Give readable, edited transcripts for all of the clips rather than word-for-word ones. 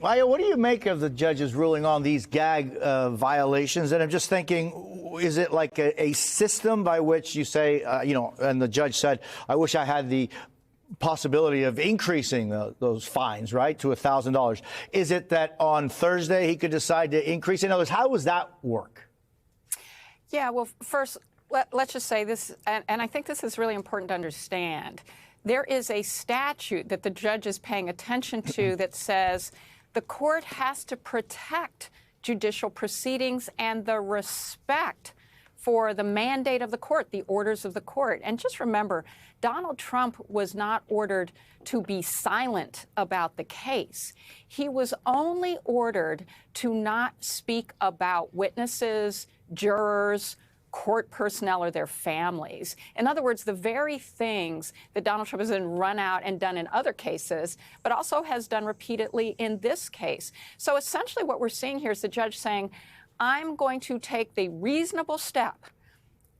Maya, what do you make of the judge's ruling on these gag violations? And I'm just thinking, is it like a system by which you say, and the judge said, I wish I had the possibility of increasing those fines, right, to $1,000. Is it that on Thursday he could decide to increase? In other words, how does that work? Yeah, well, first, let's just say this, and I think this is really important to understand. There is a statute that the judge is paying attention to that says the court has to protect judicial proceedings and the respect for the mandate of the court, the orders of the court. And just remember, Donald Trump was not ordered to be silent about the case. He was only ordered to not speak about witnesses, jurors, court personnel, or their families. In other words, the very things that Donald Trump has then run out and done in other cases, but also has done repeatedly in this case. So essentially what we're seeing here is the judge saying, I'm going to take the reasonable step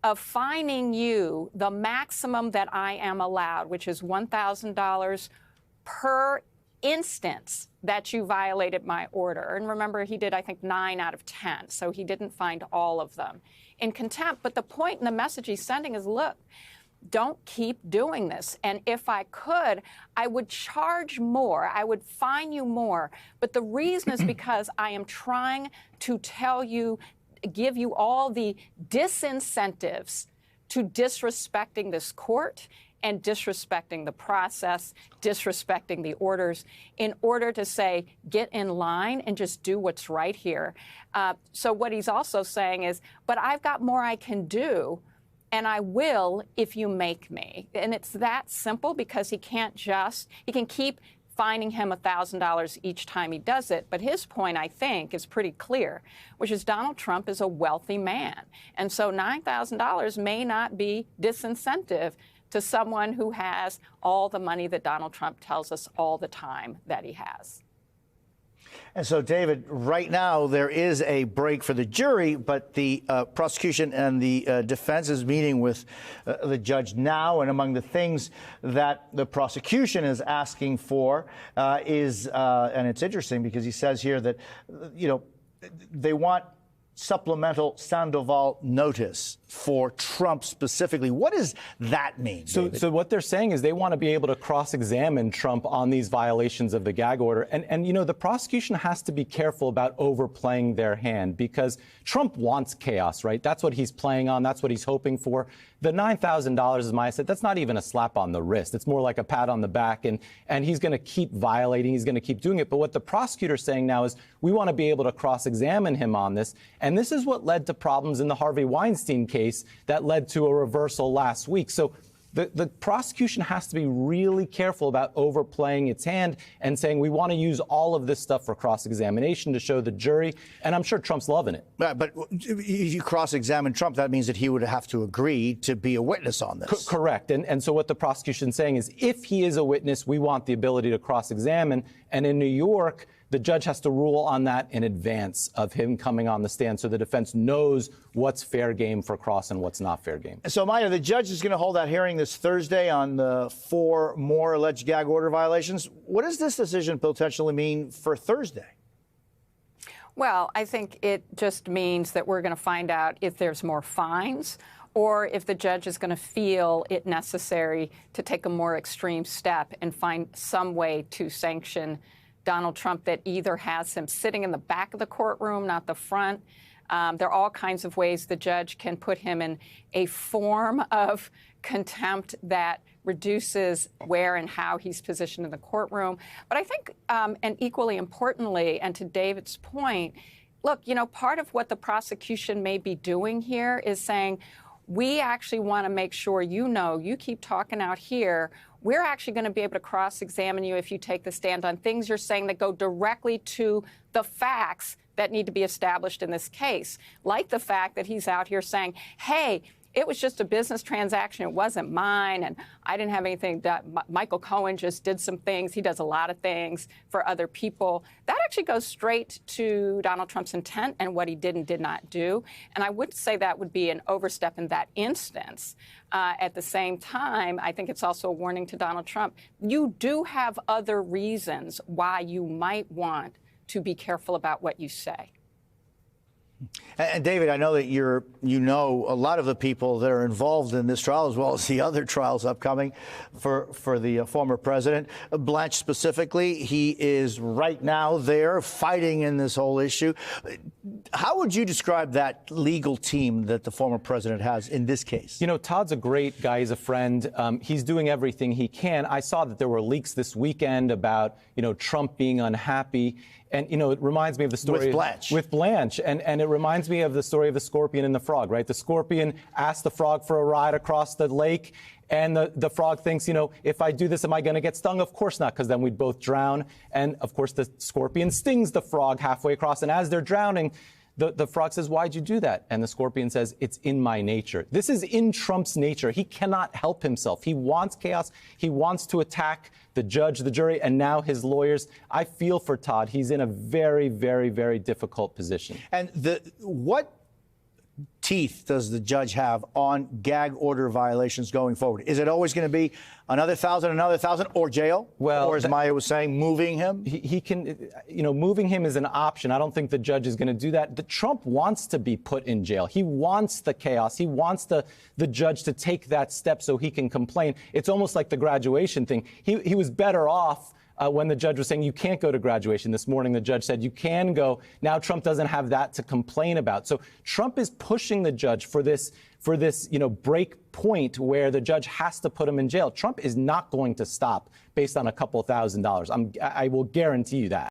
of fining you the maximum that I am allowed, which is $1,000 per instance that you violated my order. And remember, he did, I think, 9 out of 10, so he didn't find all of them in contempt. But the point in the message he's sending is, look, don't keep doing this. And if I could, I would charge more. I would fine you more. But the reason is because I am trying to tell you, give you all the disincentives to disrespecting this court and disrespecting the process, disrespecting the orders, in order to say, get in line and just do what's right here. So what he's also saying is, but I've got more I can do, and I will if you make me. And it's that simple, because he can keep fining him $1,000 each time he does it. But his point, I think, is pretty clear, which is Donald Trump is a wealthy man. And so $9,000 may not be disincentive to someone who has all the money that Donald Trump tells us all the time that he has. And so, David, right now there is a break for the jury, but the prosecution and the defense is meeting with the judge now. And among the things that the prosecution is asking for is, and it's interesting because he says here that, they want supplemental Sandoval notice for Trump specifically. What does that mean? So what they're saying is they want to be able to cross-examine Trump on these violations of the gag order. And the prosecution has to be careful about overplaying their hand, because Trump wants chaos, right? That's what he's playing on. That's what he's hoping for. The $9,000, as Maya said, that's not even a slap on the wrist. It's more like a pat on the back. And he's going to keep violating. He's going to keep doing it. But what the prosecutor's saying now is we want to be able to cross-examine him on this. And this is what led to problems in the Harvey Weinstein case that led to a reversal last week. So the prosecution has to be really careful about overplaying its hand and saying we want to use all of this stuff for cross-examination to show the jury. And I'm sure Trump's loving it. But if you cross-examine Trump, that means that he would have to agree to be a witness on this. Correct. And so what the prosecution's saying is if he is a witness, we want the ability to cross-examine. And in New York, the judge has to rule on that in advance of him coming on the stand, so the defense knows what's fair game for cross and what's not fair game. So, Maya, the judge is going to hold that hearing this Thursday on the 4 more alleged gag order violations. What does this decision potentially mean for Thursday? Well, I think it just means that we're going to find out if there's more fines, or if the judge is going to feel it necessary to take a more extreme step and find some way to sanction Donald Trump that either has him sitting in the back of the courtroom, not the front. There are all kinds of ways the judge can put him in a form of contempt that reduces where and how he's positioned in the courtroom. But I think, and equally importantly, and to David's point, look, part of what the prosecution may be doing here is saying, we actually want to make sure you keep talking out here. We're actually going to be able to cross-examine you if you take the stand on things you're saying that go directly to the facts that need to be established in this case, like the fact that he's out here saying, hey, it was just a business transaction. It wasn't mine, and I didn't have anything done. Michael Cohen just did some things. He does a lot of things for other people. That actually goes straight to Donald Trump's intent and what he did and did not do. And I would say that would be an overstep in that instance. At the same time, I think it's also a warning to Donald Trump. You do have other reasons why you might want to be careful about what you say. And David, I know that you know a lot of the people that are involved in this trial, as well as the other trials upcoming for the former president. Blanche specifically, he is right now there fighting in this whole issue. How would you describe that legal team that the former president has in this case? You know, Todd's a great guy. He's a friend. He's doing everything he can. I saw that there were leaks this weekend about, Trump being unhappy. And, it reminds me of the story with Blanche. And it reminds me of the story of the scorpion and the frog, right? The scorpion asked the frog for a ride across the lake. And the frog thinks, if I do this, am I going to get stung? Of course not, because then we'd both drown. And, of course, the scorpion stings the frog halfway across. And as they're drowning, the frog says, why'd you do that? And the scorpion says, it's in my nature. This is in Trump's nature. He cannot help himself. He wants chaos. He wants to attack the judge, the jury, and now his lawyers. I feel for Todd. He's in a very, very, very difficult position. And what teeth does the judge have on gag order violations going forward? Is it always going to be another 1,000, or jail? Well, or as Maya was saying, moving him? He can, moving him is an option. I don't think the judge is going to do that. Trump wants to be put in jail. He wants the chaos. He wants the judge to take that step so he can complain. It's almost like the graduation thing. He was better off when the judge was saying you can't go to graduation. This morning, the judge said you can go. Now Trump doesn't have that to complain about. So Trump is pushing the judge for this, break point where the judge has to put him in jail. Trump is not going to stop based on a couple $1,000s. I will guarantee you that.